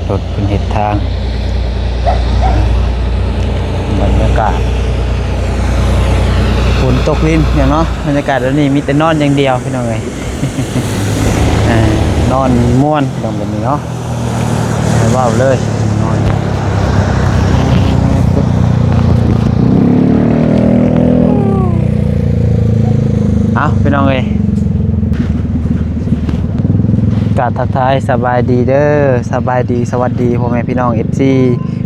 รถเป็นเหตุทางบรรยากาศฝนตกลิ้นอย่างเนาะบรรยากาศแล้วนี่มีแต่นอนอย่างเดียวพี่น้องเลยนอนม่วนตรงแบบนี้เนาะว้าวเลยนอนเอาพี่น้องเลยกาศทักทายสบายดีเด้อสบายดีสวัสดีพ่อแม่พี่น้องFC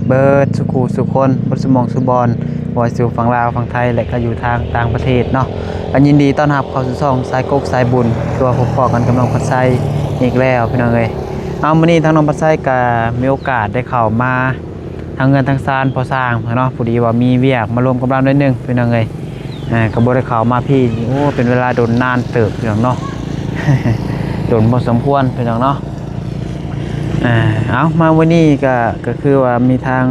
เบิร์ดสุขูสุคนบนสมองสุบอลวอยสู่ฝั่งลาวฝั่งไทยและก็อยู่ทางต่างประเทศเนาะกันยินดีต้อนรับเข้าสู่ช่องสายกกสายบุญตัวพบปะกันกับน้องพัดไซอีกแล้วพี่น้องเอ้ยเอามื้อนี้ทางน้องพัดไซก็มีโอกาสได้เข้ามาทางเงินทางซานพอสร้างเนาะพอดีว่ามีเวียกมารวมกับเราหน่อยนึงพี่น้องเอ้ยก็บ่ได้เข้ามาพี่โอ้เป็นเวลาโดนนานเติบพี่น้องเนาะ โดนพอสมควรพี่น้องเนาะเอามาวันนี้ก็คือว่ามีทาง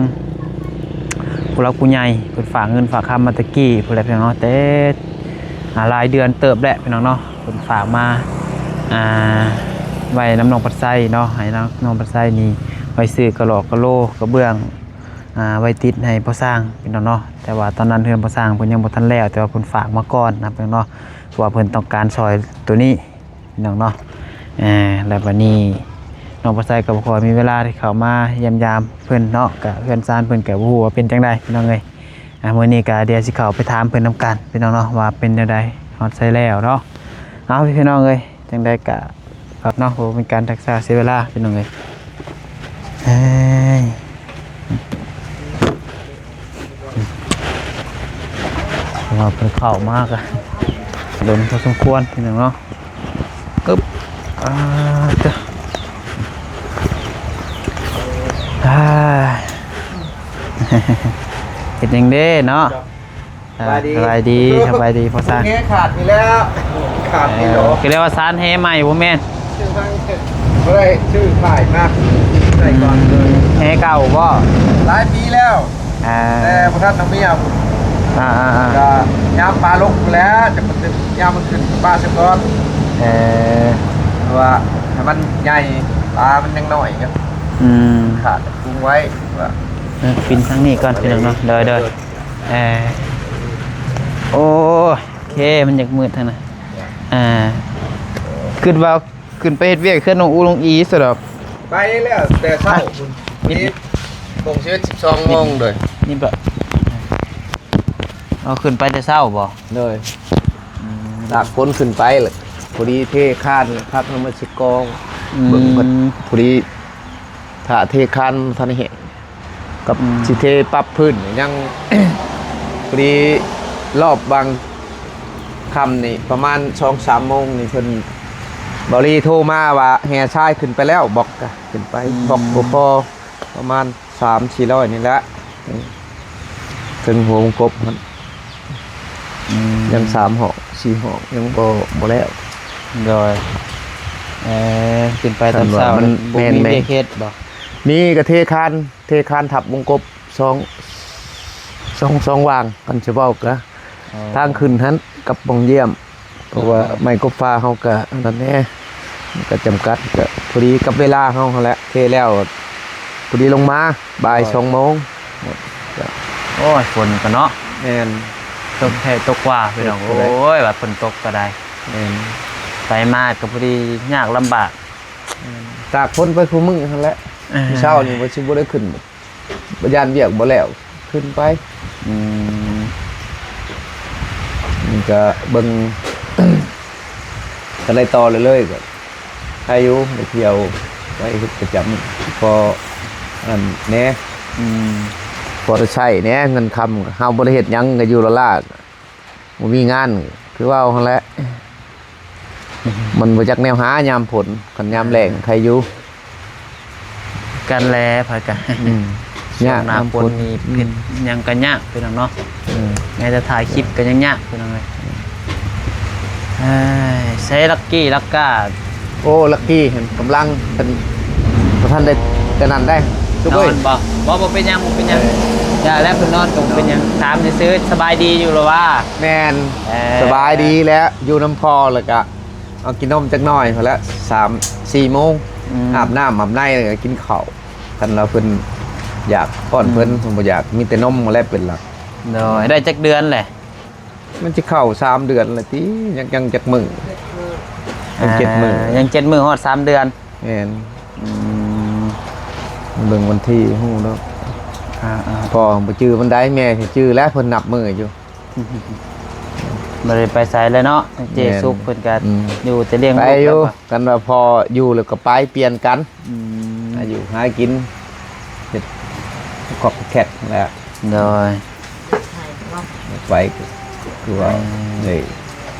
ผู้รักผู้ใหญ่เพิ่นฝากเงินฝากคำมาตะกี้ผู้ใดพี่น้องเนาะแต่รายเดือนเติบแหละพี่น้องเนาะเพิ่นฝากมาไว้น้ำนองปัดไส้เนาะให้น้องปัดไส้นี่ไว้ซื้อกระโหลกกระโหลกระเบื้องไว้ติดให้พ่อสร้างพี่น้องเนาะแต่ว่าตอนนั้นเพิ่นพ่อสร้างเพิ่นยังบ่ทันแล้วแต่ว่าเพิ่นฝากมาก่อนนะพี่น้องเนาะเพราะว่าเพิ่นต้องการซอยตัวนี้พี่น้องเนาะแล้ววันนี้น้องปัดไส้กับพ่อมีเวลาที่เข้ามาเยี่ยมยามเพิ่นเนาะกับเพื่อนซานเพิ่นก็บ่ฮู้ว่าเป็นจังไดพี่น้องเอ้ยมื้อนี้ก็เดี๋ยวสิเข้าไปถามเพิ่นนํกันพี่น้องเนาะว่าเป็นจังไดฮอดใส่แล้วเนาะเอาพี่น้องเอ้ยจังไดก็ครับเนาะบ่เป็นการทักษะเสียเวลาพี่น้องเอ้ยว่าเพิ่นเข้ามากอะโดนพอสมควรพี่น้องเนาะกึ๊บจ้ะเป็นยังเด้เนาะสบายดีพอซานขาดไปแล้วขาดไปแล้วก็เรียกว่าซานเฮใหม่พ่อแม่ชื่อทางเฮ้ยชื่อขายมากใส่ก่อนเลย เฮเก่าก็หลายปีแล้วแต่พระท่านน้ำเมียก็ยามปลาลงแล้วจะมันยามมันขึ้นปลาเสียก่อนเพราะว่าถ้ามันใหญ่ปลามันยังน้อยครับขาดปรุงไว้ว่าปินทั้งนี้ก่อนพี่น้องเนาะเดินโอ้เคมันอยากมืดทั้งนั้นขึ้นไปเฮ็ดเวียกขึ้นลงอูลงอีสดอกไปแล้วแต่เช้านี่คงเช้า12 โมงเลยนี่แบบเอาขึ้นไปแต่เช้าบ่เลยตากฝนขึ้นไปเลยพอดีเทคานครับมันสิกองเบิ่งเพิ่นพอดีถ้าเทคานทันเห็นกับสิเทปรับพื้นยัง พอดีรอบบางคำนี่ประมาณ 2-3 โมงนี่เพิ่นบริโทรมาว่าแห่ชายขึ้นไปแล้วบอกขึ้นไปบอกพอประมาณ 3-400 นี่แหละถึงหัววงกบมันยัง3 หอก4 หอกยังบ่แล้วโดยขึ้นไปตอนเช้ามันมีเคสบ่มีกระเทคานทับวงกบสองวางกันจะบอกนะทางขึ้นหันกับบ่งเยี่ยมเพราะว่าไม่กบฟ้าเขาก็นั่นแน่ก็จำกัดก็พอดีกับเวลาเขาแหละเทแล้วพอดีลงมาบ่าย 2 โมงโอ้ยฝนก็เนาะแม่นตกแค่ตกกว่าพี่น้องโอ้ยว่าฝนตกก็ได้ไปมาก็พอดียากลำบากจากพ้นไปคู่มึงนั่นแหละเช้านี่บ่สิบ่ได้ขึ้นบ่ยานเวียกบ่แล้วขึ้นไปมันก็เบิ่งก็เลยต่อเลยก็อายุไปเที่ยวไปประจำพออันแน่พอจะใช้แน่เงินคำเฮาบ่ได้เฮ็ดหยังก็อยู่ละล่าบ่มีงานคือว่าหั่นแหละมันบ่จักแนวหายามฝนกันยามแล้งใครอยู่กันแลพากันยากน้ำฝนมียังกันยากพี่น้องเนาะแม้จะถ่ายคลิปกันยังยากพี่น้องเลยใช้ลักกี้ลักก้าโอ้ลักกี้เห็นกำลังเป็นท่านได้กันนั่นได้นอนบ่เป็นยังอย่าแล้วคุณนอนตรงเป็นยังถามซื้อสบายดีอยู่หรือว่าแมนสบายดีแล้วอยู่น้ำพอเลยกะเอากินนมจักหน่อยพอแล้ว3-4 โมงอาบน้ำอาบในเลยกินข้าว คันเราเพิ่นอยากป้อนเพิ่นผมบ่อยากมีแต่นมมาแล้วเป็นหลัก โดยได้จักเดือนแหละ มันจะเข้า3 เดือนละติยังจักมื้อยัง7 มื้อ ยัง7 มื้อฮอด3 เดือน แม่น อืม เบิ่งวันที่ฮู้แล้ว อ่า พอบ่จื้อมันได้แม่สิจื้อแล้วเพิ่นนับมื้ออยู่ บ่ได้ไปไสเลยเนาะเจสุกเพิ่นก็ อืม อยู่แต่เลี้ยง ไป ลูก อยู่ แล้วก็ กันว่าพออยู่แล้วก็ไปเปลี่ยนกัน อืม อยู่หากินเฮ็ดขอบแคทแหละ โดย ไปคือว่าเฮ้ย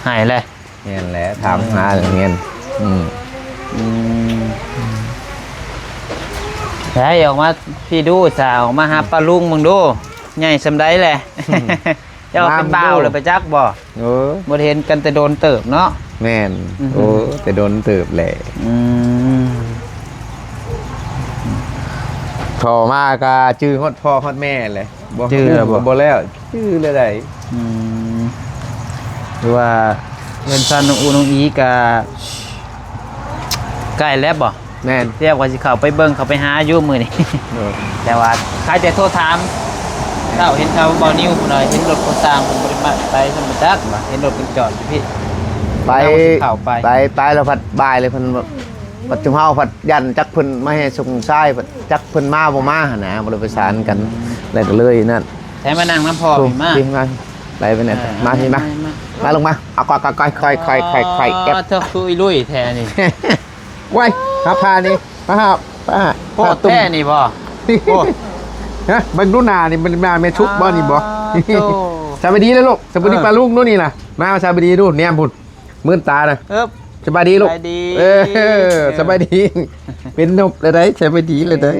หายเลย เงี้ยแหละถามหาเงี้ยอืม อืมได้ออกมาพี่ดูสาวออกมาหาปลาลุงมึงดูใหญ่สำได้แหละเจ้าเป็นบ่าวเลยไปจักบ่ เออ บ่ได้เห็นกันแต่โดนเติบเนาะ แม่น อือฮึ โอ้แต่โดนเติบแหละ อืม พอมาก็จื้อฮอดพ่อฮอดแม่เลย จื้อแล้วบ่ บ่แล้วจื้อเลยได้ อืมหรือว่าเงินซันน้องอูน้องอีกะใกล้แล้วบ่ แม่น เรียกว่าสิเข้าไปเบิ่งเข้าไปหาอยู่มื้อนี้ เออ แต่ว่าใครจะโทรถามเจ้าเห็นเขาบ่นิ้วพุ่นน่ะเห็นรถคนสร้างเพิ่นบ่ได้มาไปสมจักบ่เห็นรถเพิ่นจอดอยู่พี่ ไป เข้าไป ไปแล้วผัดบ่ายเลยเพิ่นปัจจุบันผัดยันจักเพิ่นมาให้ส่งทรายผัดจักเพิ่นมาบ่มาหั่นนะบ่ได้ประสานกันแล้วก็เลยนั่น แถมมานั่งน้ำพอพี่มา พี่มาไปไปไหนมาพี่มามาลงมาเอาค่อยๆค่อยๆแอบ เธอคุยลุยแท้นี่ ไว้หาพานี่มาหาป้า โคตรแท้นี่บ่โอ้ ฮะเบิ่งดูหน้านี่มันมาแม่ชุบบ่นี่บ่ โธ่ สบายดีเลยลูกสบายดีปลาลูกนู่นนี่น่ะมาสบายดีดูแนมพุ่นมื่นตาน่ะ เอิบ สบายดีลูก สบายดี เออสบายดี เป็นนบเลยได้สบายดีเลยได้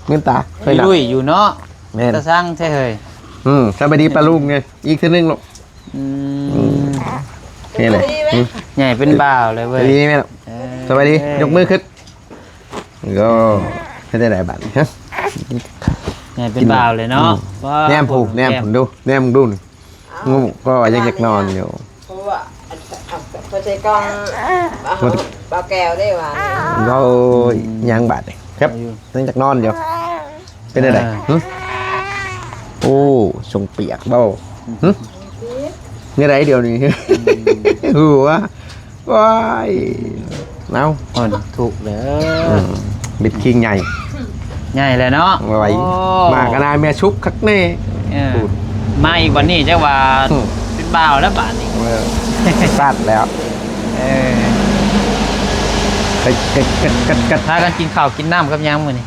มื่นตาเคย คุย หลับ ลุยอยู่เนาะ แม่น ตะสร้างใช่เฮ้ย สบายดีปลาลูกไงอีกทีนึงลูก อืม นี่เลย ใหญ่เป็นบ่าวเลยเว้ ส ย บายดีไหมลูก เออ สบายดียกมือขึ้นก็ไม่ได้หลายบาทฮะ ใหญ่เป็นบ่าวเลยเนาะว่า แนมผูกแนมผมดูแนมดูนี่งูก็ยังอยากนอนอยู่ เพราะว่าพอใจกล้องเบาแก้วได้ว่า ก็ยังบาทเลยครับยังอยากนอนอยู่เป็นอะไรหึโอ้ทรงเปียกเบ้าหึนี่ไรเดียวนี้หัวว้ายเอา อ่อนถูกเลย บิดคิงใหญ่ ใหญ่เลยเนาะ ไว้ โอ้ มากระนาแม่ชุบคักแน่ เออ พูด มาอีกวันนี้เจ้าว่าเป็นบ่าวแล้วบาทนี่ ตัดแล้ว เออ กัด พากันกินข้าวกินน้ำกับยังมื้อนี่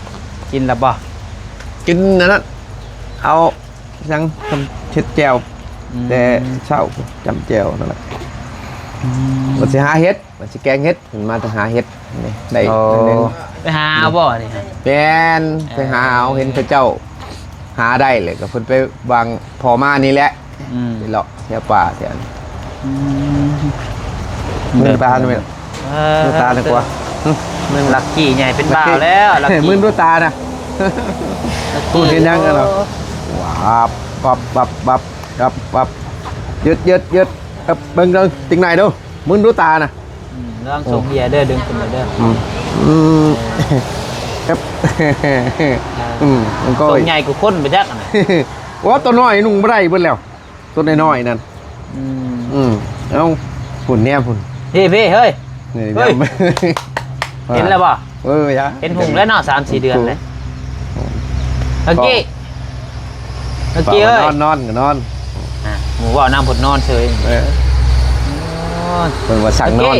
กินแล้วบ่ กินนั่นนะเอายังทำเช็ดแจวแต่เช้าจำแจวนั่นแหละมันจะหาเห็ดมันจะแกงเห็ดมันมาจะหาเห็ดนี่ได้ โอ้ อันหนึง ไปหาเอาบ่นี่ฮะ แม่นไปหาเอาเห็นพระเจ้า หาได้เลยก็เพิ่นไปวางพอมานี่แหละ อืม ไปเลาะเที่ยวป่าเที่ยวนี้ อืม มือตาหน่อยมือตาหน่อยกว่า มึงลักกี้ใหญ่เป็นบ่าวแล้วลักกี้ มือดูตานะพูดเห็นยังกันเหรอว้าบปับปับปับปับปับยึดครับเบิ่งเด้อติงไหนดูมือดูตานะ ลองส่งเฮียเด้อดึงขึ้นมาเด้อ ครับมันก็ ส่งใหญ่กว่าคนไปจักอะนะ ว่าตัวน้อยนุ่งบ่ได้เบิ่แล้วตัวน้อยๆนั่น อืม เอาฝุ่นเนี่ยฝุ่น พี่เฮ้ย นี่ เฮ้ย เห็นแล้วบ่ ยะ เห็นหุงแล้วเนาะ3-4 เดือนเลยเมื่อกี้เอ้ย นอนก็นอน อ่ะหมูว่าน้ำผดนอนเฉย เพิ่นว่าสั่งนอน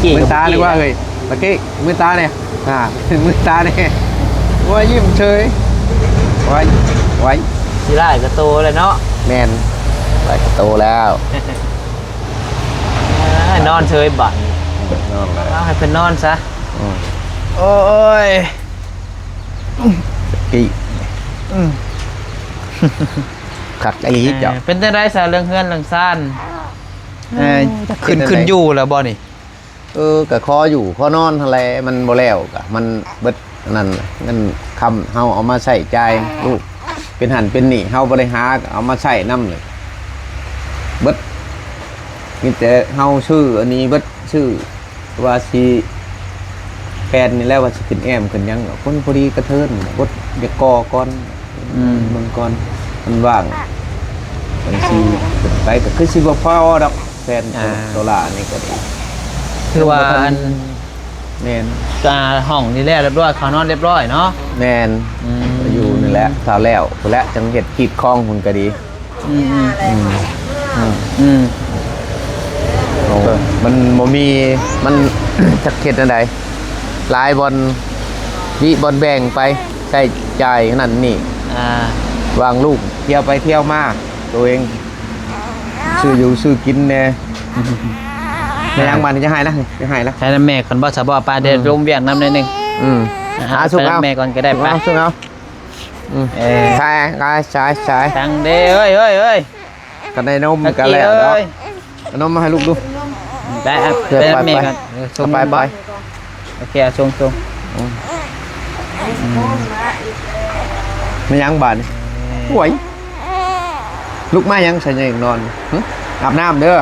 กี้ มือ กับ ตาดีกว่าเฮ้ยตะกี้มือตาเนี่ยมือตาเนี่ยว่ายิ้มเฉยไว้ สิไล่กระโตเลยเนาะ แม่นไปโตแล้ว นอนเฉยบัด นอนแล้ว เอาให้เพิ่นนอนซะ อืม โอ้ย กี่ขัดไอ้ลิจ้ะ เป็นจังได๋ซะเรื่องเฮือนเรื่องซ่านขึ้น เป็นจังใด ขึ้นอยู่แล้วบ่นี่ ก็คออยู่คอนอนอะไรมันบ่แล้วกะมันเบิดนั่นเงินคำเฮาเอามาใส่ใจายลูกเป็นหันเป็นหนี้เฮาบ่ได้หาก็เอามาใส่นำเลยเบิดมีแต่เฮาชื่ออันนี้เบิดชื่อว่าสิ แปนนี่แล้วว่าสิขึ้นแอมขึ้นหยังคนพอดีกระเทินกดเด็กกอก่อนเบิ่งก่อนมันว่างมันสิขึ้นไปก็คือสิบ่พอดอกแฟนโซล่านี่ก็ดี คือว่าอัน แม่น ห้องนี่แหละเรียบร้อยเขานอนเรียบร้อยเนาะ แม่นอยู่นี่แหละสาวแล้วพุ่นแหละจังเฮ็ดกีดคองพุ่นก็ดี โอ้มันบ่มีมันจักเฮ็ดอันใดหลายบอลวิบอลแบ่งไปใช้จ่ายนั่นนี่วางลูกเที่ยวไปเที่ยวมาตัวเองซื้ออยู่ซื้อกินแน่ไม่ยังมันจะให้นะจะให้แล้ว ใช้น้ำแม่ก่อนบ่สะบ่ปลาเด็ดลมเวียงน้ำหน่อยนึง สุกเอา แม่ก่อนก็ได้ปะ สุกเอาใช่ใช่ ตังเด้เอ้ย กันได้นมกันแล้วเนาะนมมาให้ลูกดู ได้ไปแม่ก่อนส่งไปโอเคส่ง ไม่ยังบานห่วยลูกมายังใส่ยังนอนอาบน้ำเด้อ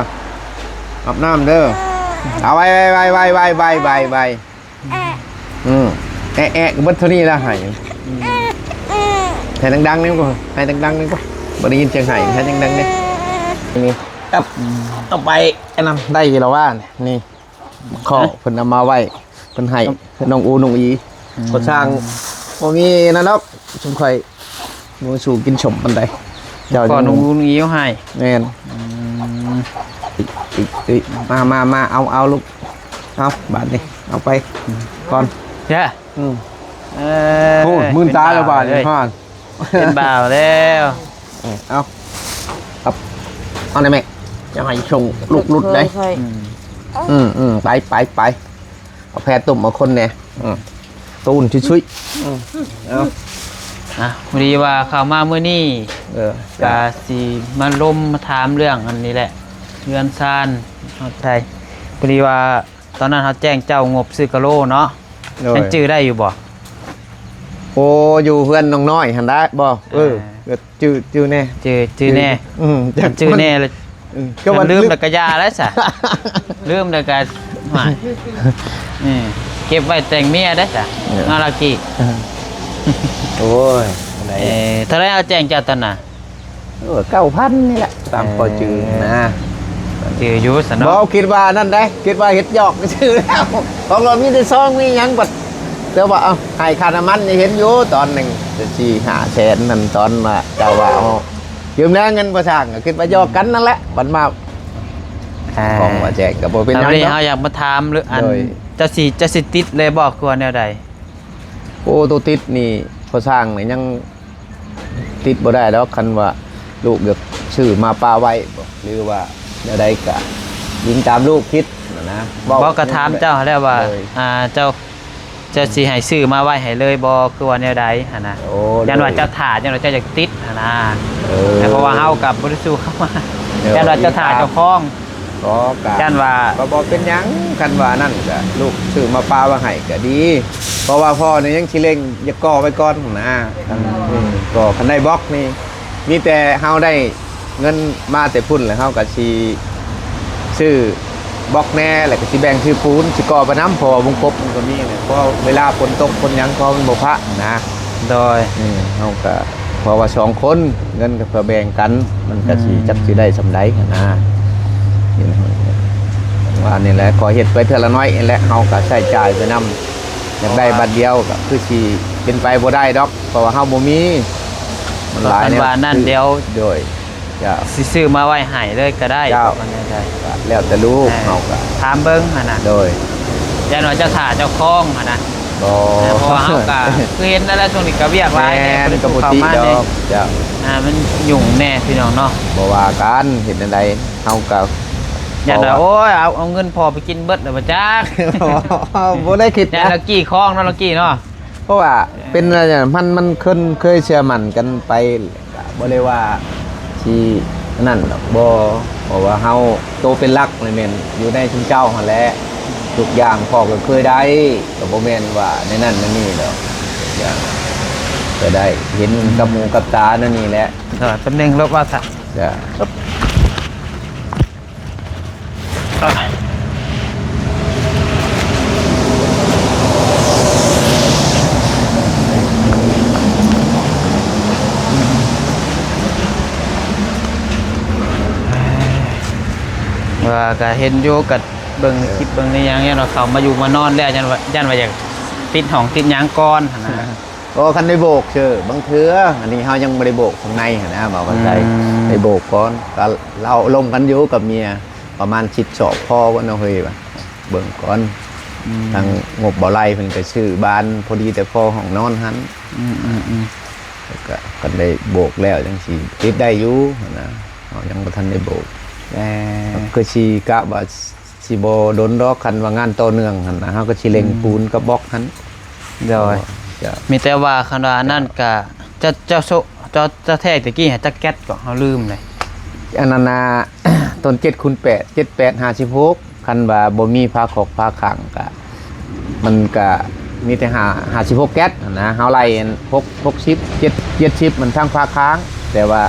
อาบน้ำเด้อเอาไว้แอะก็บัดเท่านี้ละหายให้ดังๆนี่ก็ให้ดังๆนี่ก็บ่ได้ยินเสียงหายให้ดังๆนี่นี่ครับต้องไปไอ้นั่นได้กี่แล้วว่านี่ข้อเพิ่นเอามาไว้เพิ่นให้น้องอูน้องอีก็สร้างบ่มีนั่นดอกชุมข่อยบ่สู่กินชมปานใด ก่อนลุงอีเขาให้ แม่นอีมาเอาลูกเอาบาทนี่เอาไปก่อน ใช่โอ้มื่นตาแล้วบาทนี่ฮะ เป็นบ่าวแล้ว เอาครับเอาไหนแม่จะให้ชงลูกรุดได้ไปเอาแพรตุ่มมาคนเนี่ยตูนช่วยเอา พอดีว่าข่าวมาเมื่อนี้กาสีมาล้มมาถามเรื่องอันนี้แหละเรือนซานใช่พอดีว่าตอนนั้นเขาแจ้งเจ้างบซื้อกะโลเนาะยังจื้อได้อยู่บ่โอ้อยู่เพื่อนน้องน้อยหันได้บ่จื้อแน่จื้อแน่จื้อแน่เลยก็มันลืมตะกะยาแล้วสะลืมตะกะหมาเก็บไว้แต่งเมียได้สะนารากีโอ้ยถ้าได้เอาแจ้งเจ้าตอนน่ะ9,000นี่แหละตามพอจื้อนะจื้ออยู่สนบ่คิดว่านั่นได้คิดว่าเฮ็ดหยอกซื่อแล้วของเรามีแต่ซองมีหยังบัดแต่ว่าเอาให้ค่าน้ำมันเห็นอยู่ตอนนึงจะ4-5 แสนนั่นตอนว่าเจ้าว่าเอายืมแล้วเงินบ่สร้างก็คิดว่าหยอกกันนั่นแหละบัดมาของว่าแจกก็บ่เป็นหยังเฮาอยากมาถามหรืออันจะสิติดเลยบ่คือว่าแนวใดโอ้ตัวติดนี่พอสร้างนี่ยังติดบ่ได้แล้วคันว่าลูกอยากชื่อมาป้าไว้หรือว่าแนวใดก็ยิงตามลูกคิดนะบ่ก็ถามเจ้าแล้วว่าเจ้าสิให้ซื้อมาไว้ให้เลยบ่คือว่าแนวใดหั่นน่ะยันว่าเจ้าถ่ายันว่าเจ้าอยากติดหั่นน่ะเพราะว่าเฮากับบริสุทธิ์เข้ามายันว่าเจ้าถ่าเจ้าของก็ยันว่าบ่เป็นหยังคันว่านั่นก็ลูกซื้อมาป้าว่าให้ก็ดีเพราะว่าพ่อนี่ยังสิเร่งอยากก่อไว้ก่อนนะก็คันได้บล็อกนี่มีแต่เฮาได้เงินมาแต่พุ่นแล้วเฮาก็สิซื้อบล็อกแน่แล้วก็สิแบ่งซื้อปูนสิก่อไปน้ำพอวงกบมันก็มีเนี่ยเพราะเวลาฝนตกฝนหยังก็มันบ่พะนะโดยเฮาก็เพราะว่า2คนเงินก็เพื่อแบ่งกันมันก็สิจักสิได้สำไรนะว่านี่แหละขอเฮ็ดไปเทื่อละน้อยนี่แหละเฮาก็ใช้จ่ายไปนำอยากได้บัดเดียวก็คือสิเป็นไปบ่ได้ดอกเพราะว่าเฮาบ่มีมันหลายเนี่ยนั่นเดียวโดยสิซื้อมาไว้ให้เลยก็ได้มันได้แล้วแต่ลูกเฮาก็ถามเบิ่งหั่นน่ะโดยยันว่าเจ้าถ่าเจ้าของหั่นน่ะเพราะว่าเฮาก็คือเห็นแล้วช่วงนี้ก็เวียกหลายเนี่ยก็บ่ติดดอกจ้ะมันยุ่งแน่พี่น้องเนาะบ่ว่ากันเฮ็ดจังได๋เฮาก็ยันว่าโอ้ยเอาเงินพอไปกินเบิดแล้วบ่จักบ่ได้คิดนะลักกี้คล้องเนาะลักกี้เนาะเพราะว่าเป็นอะไรมันเคยเชื่อมั่นกันไปบ่ได้ว่าที่นั่นดอกบ่เพราะว่าเฮาโตเป็นรักเลยแม่นอยู่ในชุมเจ้าหั่นแหละทุกอย่างพ่อก็เคยได้ก็บ่แม่นว่าในนั้นนั่นนี่ดอกอย่างก็ได้เห็นกับหูกับตานั่นนี่แหละตำแหน่งลบว่าซะจ้ะ ว่าก็เห็นอยู่กับเบิ่งคลิปเบิ่งในหยังเนี่ยเราเขามาอยู่มานอนแล้วยันว่าอยากติดห้องติดหยังก่อนหั่นนะ โอ้คันได้โบกเชื่อบางเทื่ออันนี้เฮายังบ่ได้โบกข้างในหั่นนะบอกกันใจได้โบกก่อนก็เราลงกันอยู่กับเมียประมาณ10ศอกพอว่าเนาะเฮ้ยว่าเบิ่งก่อนทางงบบ่ไหลเพิ่นก็ซื้อบ้านพอดีแต่พอห้องนอนหันแล้วก็กันได้โบกแล้วจังสิติดได้อยู่หั่นนะเฮายังบ่ทันได้โบกก็สิกะว่าสิบ่โดนดอกคันว่างานต่อเนื่องหั่นนะเฮาก็สิเล็งปูนกับบล็อกหัน เดี๋ยวมีแต่ว่าขนาดนั้นก็เจ้าแท้ตะกี้หาจักแก๊สก็เฮาลืมเลย อันนั้นน่ะ ต้น7คูณ8 78 56คันว่าบ่มีผ้าขอกผ้าขังก็มันก็มีแต่56แก๊สนะเฮาไล่60 70มันทั้งผ้าค้างแต่ว่า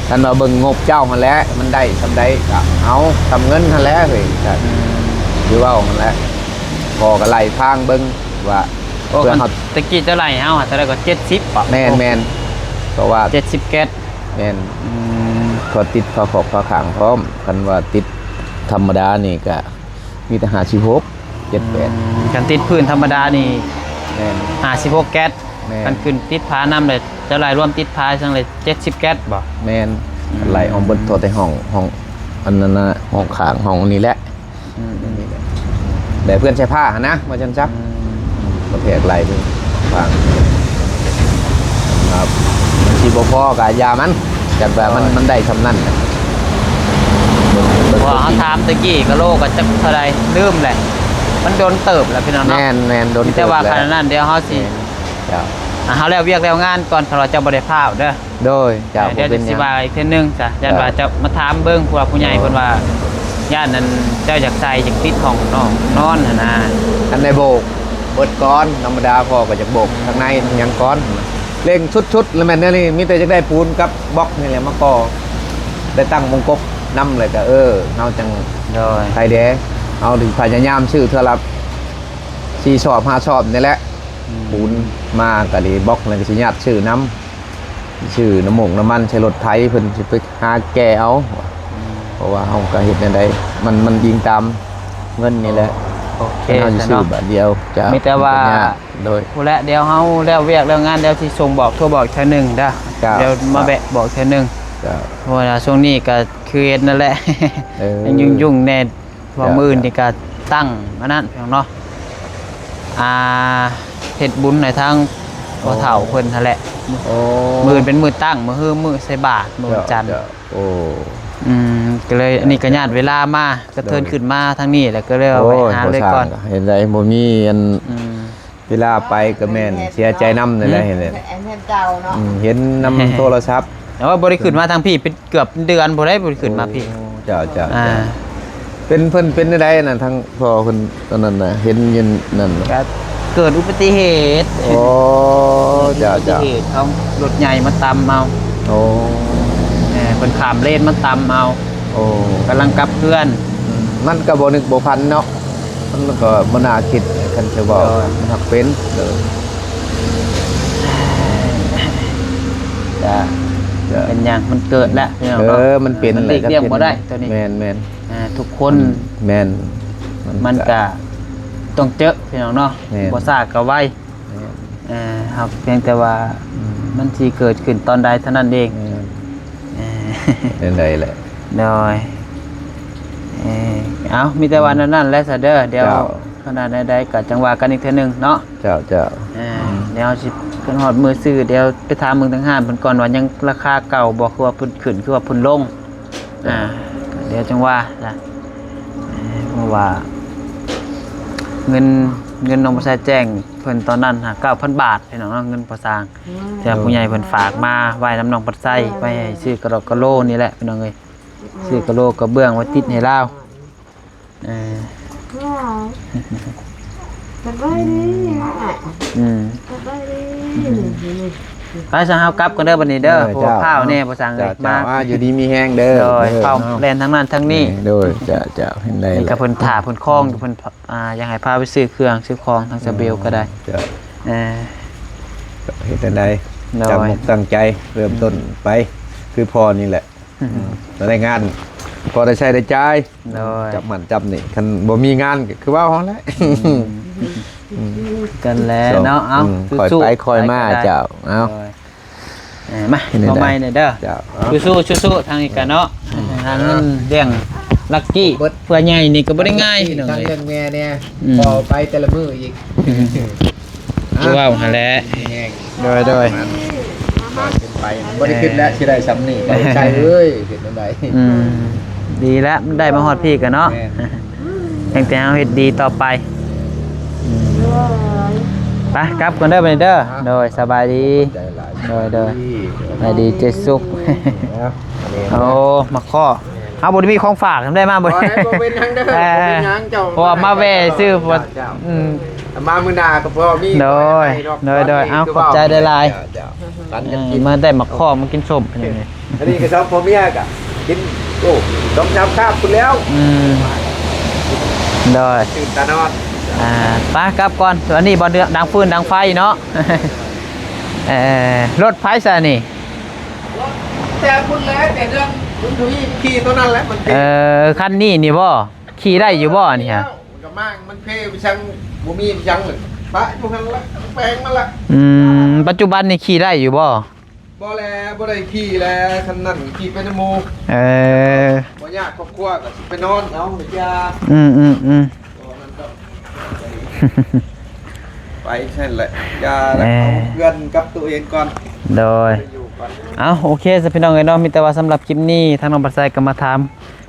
คันว่าเบิ่งงบเจ้าหั่นแหละมันได้ซำใดก็เอาทำเงินหั่นแหละเฮ้ยก็คือว่าหั่นแหละพอก็ไล่พางเบิ่งว่า โอ้คันตะกี้เท่าไหร่เฮาเท่าไหร่ก็70ป่ะ แม่นๆเพราะว่า 70แก๊ส แม่นก็ติดผ้าขอกผ้าขังพร้อมคันว่าติดธรรมดานี่ก็มีแต่56 78กันติดพื้นธรรมดานี่ แม่น 56แก๊ส แม่น กันขึ้นติดผาน้ำเลยเท่าไหร่รวมติดผาจังเลย70แก๊สบ่ แม่นไหลออกเบนโทรแต่ห้องอันนั้นนะห้องขางห้องนี้แหละแต่เพื่อนใช้ผ้าหะนะมาจันจักประเภทไหลเพิ่นฟังครับมันสิบ่พอกับยามันจัดแบบมันได้ทำนั่นน่ะ ว่าเขาถามตะกี้ก็โลก็จักเท่าไหร่ลืมแหละมันโดนเติบแล้วพี่น้องเนาะ แม่นโดน แต่ว่าขนาดนั้นเดี๋ยวเฮาสิ เจ้า เฮาแล้วเวียกแล้วงานก่อนถ้าเราจะบ่ได้พาเด้อ โดยเจ้า เดี๋ยว เป็น สิ ยัง ว่าอีกเทื่อนึงจ้ะยันว่าจะมาถามเบิ่งผู้ว่าผู้ใหญ่เพิ่นว่าย่านนั้นเจ้าอยากใส่อยากติดห้องนอนหั่นน่ะ อันในโบกเบิดก้อนธรรมดาพอก็จะโบกข้างในยังก้อนเร่งชุดแล้วแม่นนี่มีแต่จะได้ปูนกับบล็อกนี่แหละมาก่อได้ตั้งมงกบนำเลยก็เฮาจัง โดย ไทยแดเอาถึงพยายามชื่อเท่ารับ4ชอบ5ชอบนี่แหละปูนมาก็ดีบล็อกแล้วก็สิญาติชื่อน้ำชื่อน้ำหมกน้ำมันใช้รถไถเพิ่นสิไปหาแก้เอาเพราะว่าเฮาก็เฮ็ดในใดมันยิงตามเงินนี่แหละ โอเค เฮาสิซื้อบัดเดียวจะ มีแต่ว่า โดย ผู้และเดี๋ยวเฮาแล้วเวียกแล้วงานเดี๋ยวสิส่งบอกโทรบอกอีกเทื่อนึงเด้อ ครับ เดี๋ยวมาแบะบอกเทื่อนึง จะ เพราะว่าช่วงนี้ก็คือเฮ็ดนั่นแหละ ยังยุ่งๆแน่ว่า จ้ะ มื้อนี่ก็ตั้งอันนั้นเพียงเนาะเฮ็ดบุญในทางพ่อเฒ่าเพิ่นนั่นแหละ โอ้ มื้อเป็นมื้อตั้งมื้อฮื้อมื้อใส่บาตรมื้อวันจันทร์ โอ้ ก็เลยอันนี้ก็ญาติเวลามากระเทินขึ้นมาทางนี้แล้วก็เลยเอาไปหาเลยก่อน เห็นไรบ่มีอัน อืม เวลาไปก็แม่นเสียใจนำนั่นแหละเห็นเลย แอนเทนเจ้าเนาะ เห็นนำโทรศัพท์ แต่ว่าบ่ได้ขึ้นมาทางพี่เป็นเกือบเดือนบ่ได้บ่ได้ขึ้นมาพี่ เจ้า อ่า เป็นเพิ่นเป็นได้น่ะทั้งพ่อเพิ่นตอนนั้นน่ะเห็นยืนนั่นน่ะ ก็เกิดอุบัติเหตุ โอ้เจ้า อุบัติเหตุเขารถใหญ่มาตำเอา โอ้ เพิ่นข้ามเลนมาตำเอา โอ้ กำลังกลับเพื่อน มันก็บ่นึกบ่พันเนาะมันก็บ่น่าคิดคันจะบอกมันหักเป็นเด้อ จะ จะ เป็นหยังมันเกิดแล้วพี่น้อง มันเป็น มันหลีกเลี่ยงบ่ได้ตัวนี้ แม่น ทุกคน แม่น มันก็ต้องเจอพี่น้องเนาะ แม่น บ่ซ่าก็ไวครับเพียงแต่ว่ามันสิเกิดขึ้นตอนใดเท่านั้นเอง เป็นไรแหละ โดยเอามีแต่วันนั้นแหละซะเด้อเดี๋ยว เจ้า ขนาดใดๆก็จังว่ากันอีกเทื่อนึงเนาะ เจ้า เดี๋ยวสิขึ้นฮอดมือซื้อเดี๋ยวไปถามเมืองทางห้านเพิ่นก่อนว่ายังราคาเก่าบ่คือว่าเพิ่นขึ้นคือว่าเพิ่นลงเดี๋ยวจังว่าจ้ะเพราะว่า เงินน้องบ่ใช้แจ้งเพิ่นตอนนั้นหา 9,000 บาทพี่น้องเนาะเงินประสร้างแต่ผู้ใหญ่เพิ่นฝากมาไว้น้ำน้องปัดไส้ไว้ให้ซื้อกระดอกกระโลนี่แหละพี่น้องเอ้ยซื้อกระโลกระเบื้องไว้ติดให้ลาวสบายดี สบายดี ไปซะเฮากลับกันเด้อบัดนี้เด้อเพราะว่าข้าวแน่บ่สั่งเลยมา อยู่ดีมีแห้งเด้อ โดยเข้าแล่นทั้งนั้นทั้งนี้ โดยเจ้าเห็นได้ นี่ก็เพิ่นถ่าเพิ่นคล้องเพิ่นยังให้พาไปซื้อเครื่องซื้อของทางสเบลก็ได้ เจ้า เออ เห็นได้ โดย ตั้งใจเริ่มต้นไปคือพอนี่แหละรายงาน พอได้ใช้ได้จ่าย โดย จับมันจับนี่คันบ่มีงานก็คือว่าฮ้อนแล้ว กันแล้วเนาะเอา คอยไปคอยมาเจ้าเอา มา ที่ไหนได้ เอาไม้หน่อยเด้อ เจ้า สู้ๆทางอีกกันเนาะทางเงินเลี้ยงลักกี้เพื่อใหญ่นี่ก็บ่ได้ง่ายพี่น้อง ทั้ง เอ้ย เรื่องแม่เนี่ย อืม พอไปแต่ละมื้ออีก คือว่าหั่นแหละ แง่ง โดย ขึ้นไปบ่ได้ขึ้นแล้วสิได้ซ้ำนี่บ่ได้ใช่เอ้ยเฮ็ดจังได อืมดีแล้วได้มาฮอดพี่กันเนาะ แม่น ตั้งแต่เฮาเฮ็ดดีต่อไปไปกลับกันเด้อบัดนี้เด้อโดยสบายดี ใจหลาย โดยสบายดีเจสุก แล้วอันนี้ โอ้มาข้อเอาบ่ได้มีของฝากทำได้มาบ่ บ่ได้บ่เป็นหยังเด้อบ่เป็นหยังเจ้า เพราะว่ามาแว่ซื้อพวก เจ้า อืม มามื้อหน้าก็พอมี โดยเอาขอบใจได้หลาย เจ้าปันกันกิน มาได้มาข้อมากินส้มอันนี้ อันนี้ก็ชอบพ่อเมียกะกินโอ้ต้องจำข้าวคุณแล้ว อืมโดย ตื่นตานอน ไปกลับก่อนส่วนนี้บ่เดือดังฟืนดังไฟเนาะ รถไฟซะนี่ แต่คุณแล้วแต่เรื่องคุณทุยขี่ตัวนั้นแหละมันคันนี้นี่บ่ขี่ได้อยู่บ่นี่ฮะ มันก็มากมันเพ่ไปชังบ่มีไปชังเลยปะอยู่ข้างละแปลงมันละ ปัจจุบันนี่ขี่ได้อยู่บ่ บ่แลบ่ได้ขี่แล้วคันนั้นขี่ไปนโม บ่ยากครอบครัวก็สิไปนอนเอาเดี๋ยวยา อืม นั่นก็ไปใช่แหละยาแล้วเอาเพื่อนกับตัวเองก่อน โดย ไปอยู่ก่อน เอาโอเคสพี่น้องเอ้ยเนาะมีแต่ว่าสำหรับคลิปนี้ทางน้องปัสไซก็มาถาม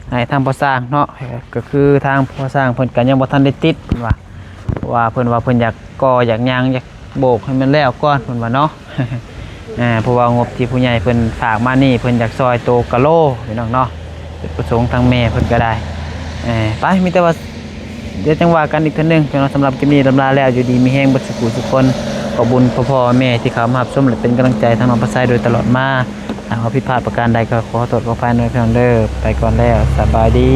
ให้ทางพ่อสร้างเนาะก็คือทางพ่อสร้างเพิ่นก็ยังบ่ทันได้ติดเพิ่นว่าเพิ่นว่าเพิ่นอยากก่ออยากยางอยากโบกให้มันแล้วก่อนเพิ่นว่าเนาะ เพราะว่างบที่ผู้ใหญ่เพิ่นฝากมานี่เพิ่นอยากซอยโตกะโลพี่น้องเนาะจุดประสงค์ทางแม่เพิ่นก็ได้ไปมีแต่ว่าเดี๋ยวจังว่ากันอีกเทื่อนึงพี่น้องสำหรับคลิปนี้ลำลาแล้วอยู่ดีมีแฮงเบ่สุขทุกคนขอบุญพ่อแม่ที่เขามารับชมและเป็นกำลังใจทางน้องปัสไซโดยตลอดมาหากว่าผิดพลาดประการใดก็ขอโทษขออภัยด้วยพี่น้องเด้อไปก่อนแล้วสบายดี